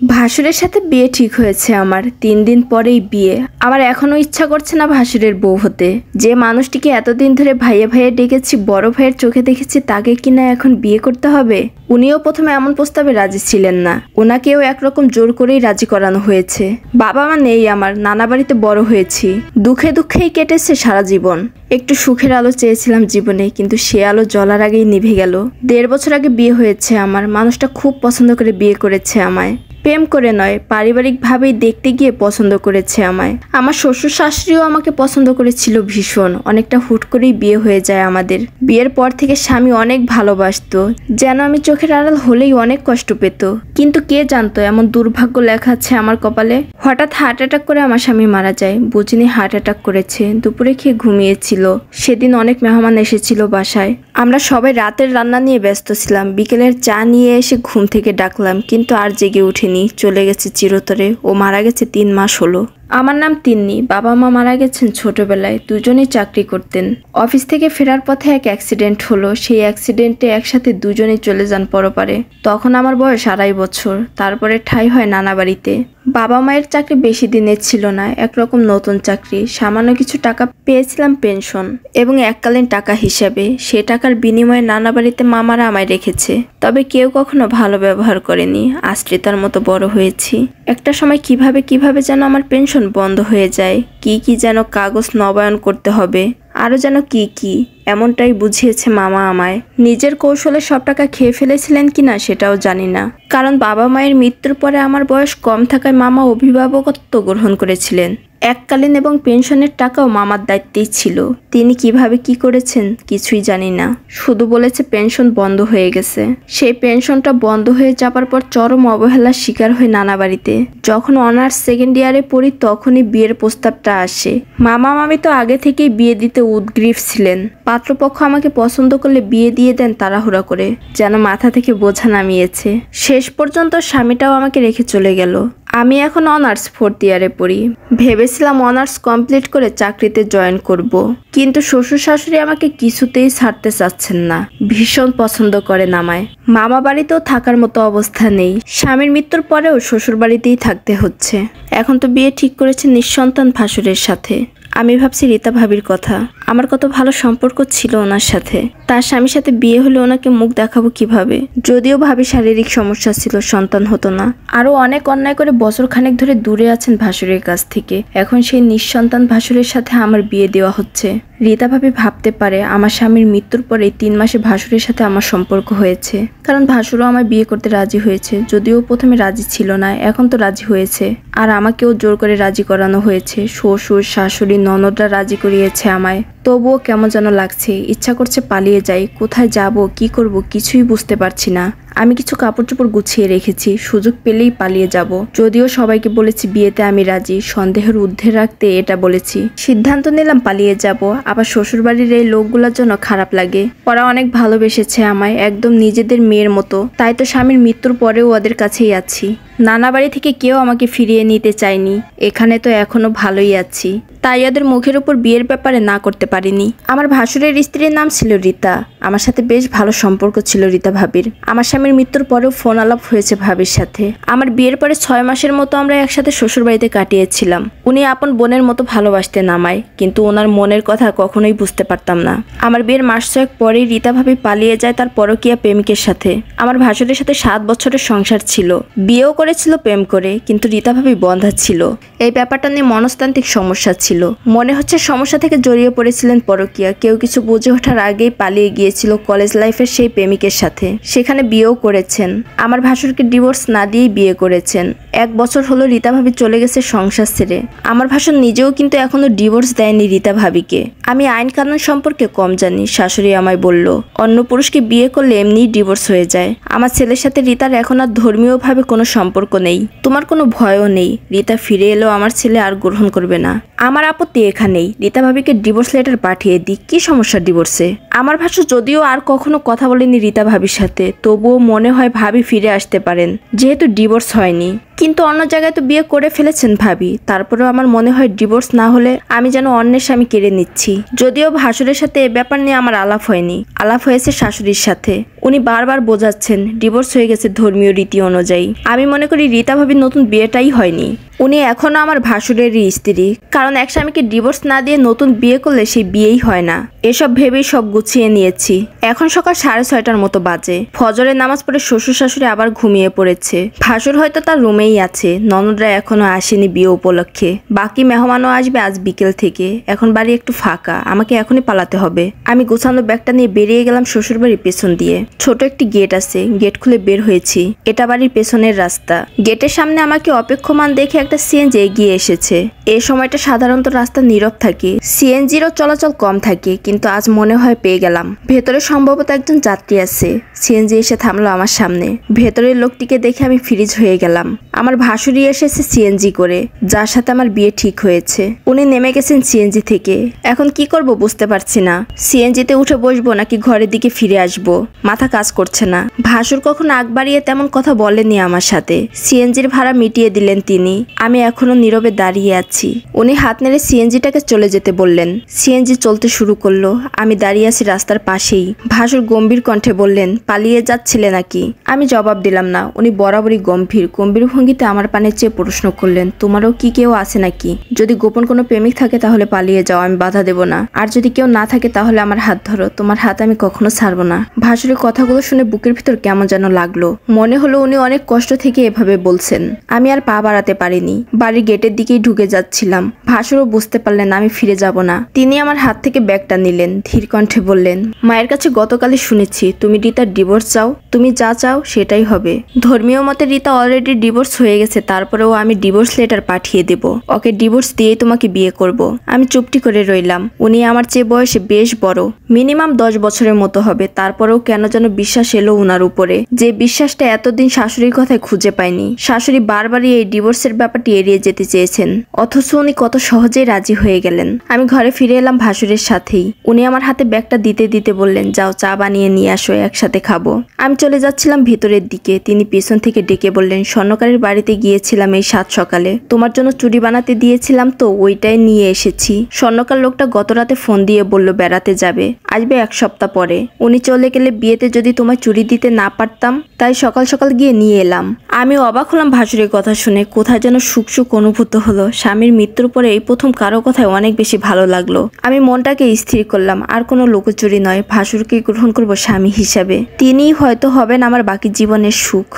ভাসুরের সাথে বিয়ে ঠিক হয়েছে আমার 3 দিন পরেই বিয়ে। আমার এখনো ইচ্ছা করছে না ভাসুরের বউ হতে। যে মানুষটিকে এতদিন ধরে ভাইয়া ভাইয়া ডেকেছি, বড় ভাইয়ের চোখে দেখেছি, তাকে কিনা এখন বিয়ে করতে হবে। উনিও প্রথমে এমন প্রস্তাবে রাজি ছিলেন না, ওনাকেও একরকম জোর করেই রাজি করানো হয়েছে। বাবা মা নেই আমার, নানা বাড়িতে বড় হয়েছি, দুঃখে দুঃখেই কেটেছে সারা জীবন। একটু সুখের আলো চেয়েছিলাম জীবনে, কিন্তু সে আলো জ্বলার আগেই নিভে গেল। 1.5 বছর আগে বিয়ে হয়েছে আমার। মানুষটা খুব পছন্দ করে বিয়ে করেছে আমায়, প্রেম করে নয়, পারিবারিকভাবেই দেখতে গিয়ে পছন্দ করেছে আমায়। আমার শ্বশুর শাশুড়িও আমাকে পছন্দ করেছিল ভীষণ। অনেকটা হুট করেই বিয়ে হয়ে যায় আমাদের। বিয়ের পর থেকে স্বামী অনেক ভালোবাসতো, যেন আমি চোখের আড়াল হলেই অনেক কষ্ট পেত। কিন্তু কে জানতো এমন দুর্ভাগ্য লেখা আছে আমার কপালে। হঠাৎ হার্ট অ্যাটাক করে আমার স্বামী মারা যায়। বুঝিনি হার্ট অ্যাটাক করেছে। দুপুরে খেয়ে ঘুমিয়েছিল। সেদিন অনেক মেহমান এসেছিল বাসায়। আমরা সবাই রাতের রান্না নিয়ে ব্যস্ত ছিলাম। বিকেলের চা নিয়ে এসে ঘুম থেকে ডাকলাম, কিন্তু আর জেগে উঠেনি। চলে গেছে চিরতরে। ও মারা গেছে 3 মাস হলো। আমার নাম তিন্নি। বাবা মা মারা গেছেন ছোটবেলায়। দুজনেই চাকরি করতেন। অফিস থেকে ফেরার পথে এক অ্যাক্সিডেন্ট হলো। সেই অ্যাক্সিডেন্টে একসাথে দুজনেই চলে যান পরপারে। তখন আমার বয়স 2.5 বছর। তারপরে ঠাঁই হয় নানা বাড়িতে। বাবা মায়ের চাকরি বেশি দিনের ছিল না, একরকম নতুন চাকরি। সামান্য কিছু টাকা পেয়েছিলাম পেনশন এবং এককালীন টাকা হিসাবে। সে টাকার বিনিময়ে নানা বাড়িতে মামারা আমায় রেখেছে, তবে কেউ কখনো ভালো ব্যবহার করেনি। আশ্রিতার মতো বড় হয়েছি। একটা সময় কিভাবে যেন আমার পেনশন বন্ধ হয়ে যায়। কি যেন কাগজ নবায়ন করতে হবে, আরো যেন কি এমনটাই বুঝিয়েছে মামা আমায়। নিজের কৌশলে সব টাকা খেয়ে ফেলেছিলেন কিনা সেটাও জানি না, কারণ বাবা মায়ের মৃত্যুর পরে আমার বয়স কম থাকায় মামা অভিভাবকত্ব গ্রহণ করেছিলেন। এককালীন এবং পেনশনের টাকাও মামার দায়িত্বেই ছিল। তিনি কিভাবে কি করেছেন কিছুই জানি না, শুধু বলেছে পেনশন বন্ধ হয়ে গেছে। সেই পেনশনটা বন্ধ হয়ে যাবার পর চরম অবহেলার শিকার হয়ে নানা বাড়িতে। যখন অনার্স 2nd ইয়ারে পড়ি তখনই বিয়ের প্রস্তাবটা আসে। মামা মামি তো আগে থেকেই বিয়ে দিতে উদগ্রীব ছিলেন। পাত্রপক্ষ আমাকে পছন্দ করলে বিয়ে দিয়ে দেন তাড়াহুড়া করে, যেন মাথা থেকে বোঝা নামিয়েছে। শেষ পর্যন্ত স্বামীটাও আমাকে রেখে চলে গেল। আমি এখন অনার্স 4th ইয়ারে পড়ি। ভেবেছিলাম অনার্স কমপ্লিট করে চাকরিতে জয়েন করব, কিন্তু শ্বশুর শাশুড়ি আমাকে কিছুতেই ছাড়তে চাচ্ছেন না। ভীষণ পছন্দ করেন আমায়। মামা বাড়িতেও থাকার মতো অবস্থা নেই। স্বামীর মৃত্যুর পরেও শ্বশুর বাড়িতেই থাকতে হচ্ছে। এখন তো বিয়ে ঠিক করেছে নিঃসন্তান ভাসুরের সাথে। আমি ভাবছি রীতা ভাবির কথা। আমার কত ভালো সম্পর্ক ছিল ওনার সাথে। তার স্বামীর সাথে বিয়ে হলে ওনাকে মুখ দেখাবো কিভাবে? যদিও ভাবি শারীরিক সমস্যা ছিল, সন্তান হতো না। আরো অনেক অন্যায় করে বছর খানেক ধরে দূরে আছেন ভাসুরের কাছ থেকে। এখন সেই নিঃসন্তান ভাসুরের সাথে আমার বিয়ে দেওয়া হচ্ছে। রীতা ভাবি ভাবতে পারে আমার স্বামীর মৃত্যুর পরে 3 মাসে ভাসুরের সাথে আমার সম্পর্ক হয়েছে, কারণ ভাসুরও আমায় বিয়ে করতে রাজি হয়েছে। যদিও প্রথমে রাজি ছিল না, এখন তো রাজি হয়েছে। আর আমাকেও জোর করে রাজি করানো হয়েছে। শ্বশুর শাশুড়ি ননদরা রাজি করিয়েছে আমায়। তবুও কেমন যেন লাগছে। ইচ্ছা করছে পালিয়ে যাই। কোথায় যাব, কি করব কিছুই বুঝতে পারছি না। আমি কিছু কাপড় চোপড় গুছিয়ে রেখেছি, সুযোগ পেলেই পালিয়ে যাব। যদিও সবাইকে বলেছি বিয়েতে আমি রাজি, সন্দেহের ঊর্ধ্বে রাখতে এটা বলেছি। সিদ্ধান্ত নিলাম পালিয়ে যাব। আবার শ্বশুরবাড়ির এই লোকগুলোর জন্য খারাপ লাগে। ওরা অনেক ভালোবেসেছে আমায়, একদম নিজেদের মেয়ের মতো। তাই তো স্বামীর মৃত্যুর পরেও ওদের কাছেই আছি। নানা বাড়ি থেকে কেউ আমাকে ফিরিয়ে নিতে চায়নি। এখানে তো এখনো ভালোই আছি। তাই ওদের মুখের উপর বিয়ের ব্যাপারে না করতে পারিনি। আমার ভাসুরের স্ত্রীর নাম ছিল রীতা। আমার সাথে বেশ ভালো সম্পর্ক ছিল রীতা ভাবির। আমার স্বামীর মৃত্যুর পরেও ফোন আলাপ হয়েছে ভাবির সাথে। আমার বিয়ের পরে 6 মাসের মতো আমরা একসাথে শ্বশুর বাড়িতে কাটিয়েছিলাম। উনি আপন বোনের মতো ভালোবাসতেন আমায়, কিন্তু ওনার মনের কথা কখনোই বুঝতে পারতাম না। আমার বিয়ের মাস 6 পরেই রীতা ভাবি পালিয়ে যায় তার পরকীয়া প্রেমিকের সাথে। আমার ভাসুরের সাথে 7 বছরের সংসার ছিল। বিয়েও করেছিল প্রেম করে, কিন্তু রীতা ভাবি বন্ধা ছিল। এই ব্যাপারটা নিয়ে মনস্তান্ত্রিক সমস্যা ছিল। মনে হচ্ছে সমস্যা থেকে জড়িয়ে পড়েছিলেন পরকীয়া। কেউ কিছু বুঝে ওঠার আগেই পালিয়ে গিয়েছিল কলেজ লাইফের সেই প্রেমিকের সাথে। সেখানে বিয়েও করেছেন। আমার ভাসুরকে ডিভোর্স না দিয়েই বিয়ে করেছেন। 1 বছর হলো রীতা ভাবি চলে গেছে সংসার ছেড়ে। আমার ভাসুর নিজেও কিন্তু এখনো ডিভোর্স দেয়নি রীতা ভাবিকে। আমি আইন কানুন সম্পর্কে কম জানি। শাশুড়ি আমায় বলল অন্য পুরুষকে বিয়ে করলে এমনিই ডিভোর্স হয়ে যায়। আমার ছেলের সাথে রীতার এখন আর ধর্মীয়ভাবে কোনো সম্পর্ক নেই। তোমার কোনো ভয়ও নেই। রীতা ফিরে এলেও আমার ছেলে আর গ্রহণ করবে না। আমার আপত্তি এখানেই। রীতা ভাবিকে ডিভোর্স লেটার পাঠিয়ে দিই। কি সমস্যা ডিভোর্সে? আমার ভাসুর যদিও আর কখনো কথা বলেনি রীতা ভাবির সাথে, তবুও মনে হয় ভাবি ফিরে আসতে পারেন, যেহেতু ডিভোর্স হয়নি। কিন্তু অন্য জায়গায় তো বিয়ে করে ফেলেছেন ভাবি, তারপরেও আমার মনে হয় ডিভোর্স না হলে আমি যেন অন্যের স্বামী কেড়ে নিচ্ছি। যদিও ভাসুরের সাথে এ ব্যাপার নিয়ে আমার আলাপ হয়নি, আলাপ হয়েছে শাশুড়ির সাথে। উনি বারবার বোঝাচ্ছেন ডিভোর্স হয়ে গেছে ধর্মীয় রীতি অনুযায়ী। আমি মনে করি রীতা ভাবির নতুন বিয়েটাই হয়নি, উনি এখনো আমার ভাসুরেরই স্ত্রী। কারণ এক স্বামীকে ডিভোর্স না দিয়ে নতুন বিয়ে করলে সেই বিয়েই হয় না। এসব ভেবেই সব গুছিয়ে নিয়েছি। এখন সকাল 6:30টার মতো বাজে। ফজরের নামাজ পড়ে শ্বশুর শাশুড়ি আবার ঘুমিয়ে পড়েছে। ভাসুর হয়তো তার রুমেই আছে, ননদরা এখনো আসেনি বিয়ে উপলক্ষে। বাকি মেহমানও আসবে আজ বিকেল থেকে। এখন বাড়ি একটু ফাঁকা, আমাকে এখনই পালাতে হবে। আমি গোছানো ব্যাগটা নিয়ে বেরিয়ে গেলাম শ্বশুর বাড়ির পেছন দিয়ে। ছোট একটি গেট আছে, গেট খুলে বের হয়েছি। এটা বাড়ির পেছনের রাস্তা। গেটের সামনে আমাকে অপেক্ষমান দেখে একটা সিএনজি এগিয়ে এসেছে। এই সময়টা সাধারণত রাস্তা নীরব থাকে, সিএনজিরও চলাচল কম থাকে, কিন্তু আজ মনে হয় পেয়ে গেলাম। ভেতরে সম্ভবত একজন যাত্রী আছে। সিএনজি এসে থামলো আমার সামনে। ভেতরের লোকটিকে দেখে আমি ফ্রিজ হয়ে গেলাম। আমার ভাসুরি এসেছে সিএনজি করে, যার সাথে আমার বিয়ে ঠিক হয়েছে। উনি নেমে গেছেন সিএনজি থেকে। এখন কি করব বুঝতে পারছি না। সিএনজিতে উঠে বসবো নাকি ঘরের দিকে ফিরে আসবো, মাথা কাজ করছে না। ভাসুর কখনো আগ বাড়িয়ে তেমন কথা বলেনি আমার সাথে। সিএনজির ভাড়া মিটিয়ে দিলেন তিনি। আমি এখনো নীরবে দাঁড়িয়ে আছি। উনি হাত নেড়ে সিএনজিটাকে চলে যেতে বললেন। সিএনজি চলতে শুরু করলো। আমি দাঁড়িয়ে আছি রাস্তার পাশেই। ভাসুর গম্ভীর কণ্ঠে বললেন, পালিয়ে যাচ্ছিলে নাকি? আমি জবাব দিলাম না। উনি বরাবরই গম্ভীর ভঙ্গিতে আমার পানে চেয়ে প্রশ্ন করলেন, তোমারও কি কেউ আছে নাকি? যদি গোপন কোনো প্রেমিক থাকে তাহলে পালিয়ে যাও, আমি বাধা দেব না। আর যদি কেউ না থাকে তাহলে আমার হাত ধরো, তোমার হাত আমি কখনো ছাড়বো না। ভাসুরের কথাগুলো শুনে বুকের ভিতর কেমন যেন লাগলো। মনে হলো উনি অনেক কষ্ট থেকে এভাবে বলছেন। আমি আর পা বাড়াতে পারিনি। বাড়ির গেটের দিকেই ঢুকে যাচ্ছিলাম। ভাসুরও বুঝতে পারলেন আমি ফিরে যাব না। তিনি আমার হাত থেকে ব্যাগটা নিলেন, ধীর কণ্ঠে বললেন, মায়ের কাছে গতকালই শুনেছি তুমি রিতার ডিভোর্স চাও। তুমি যা চাও সেটাই হবে। ধর্মীয় মতে রিতা অলরেডি ডিভোর্স হয়ে গেছে, তারপরেও আমি ডিভোর্স লেটার পাঠিয়ে দেব। ওকে ডিভোর্স দিয়েই তোমাকে বিয়ে করব। আমি চুপটি করে রইলাম। উনি আমার চেয়ে বয়সে বেশ বড়, মিনিমাম 10 বছরের মতো হবে। তারপরেও কেন যেন বিশ্বাস এলো উনার উপরে, যে বিশ্বাসটা এতদিন শাশুড়ির কথায় খুঁজে পাইনি। শাশুড়ি বারবারই এই ডিভোর্সের ব্যাপারটি এড়িয়ে যেতে চেয়েছেন, অথচ উনি কত সহজেই রাজি হয়ে গেলেন। আমি ঘরে ফিরে এলাম ভাসুরের সাথেই। উনি আমার হাতে ব্যাগটা দিতে দিতে বললেন, যাও চা বানিয়ে নিয়ে আসো, একসাথে খাবো। আমি চলে যাচ্ছিলাম ভেতরের দিকে। তিনি পেছন থেকে ডেকে বললেন, স্বর্ণকারের বাড়িতে গিয়েছিলাম এই 7 সকালে, তোমার জন্য চুড়ি বানাতে দিয়েছিলাম তো, ওইটাই নিয়ে এসেছি। স্বর্ণকার লোকটা গত রাতে ফোন দিয়ে বলল বেড়াতে যাবে, আসবে 1 সপ্তাহ পরে। উনি চলে গেলে বিয়েতে যদি তোমায় চুড়ি দিতে না পারতাম, তাই সকাল সকাল গিয়ে নিয়ে এলাম। আমি অবাক হলাম ভাসুরের কথা শুনে। কোথায় যেন সুখ সুখ অনুভূত হলো। স্বামীর মৃত্যুর পরে এই প্রথম কারো কথায় অনেক বেশি ভালো লাগলো। আমি মনটাকে স্থির করলাম, আর কোনো লুকোচুরি নয়, ভাসুরকে গ্রহণ করব স্বামী হিসাবে। তিনিই হয়তো হবেন আমার বাকি জীবনের সুখ।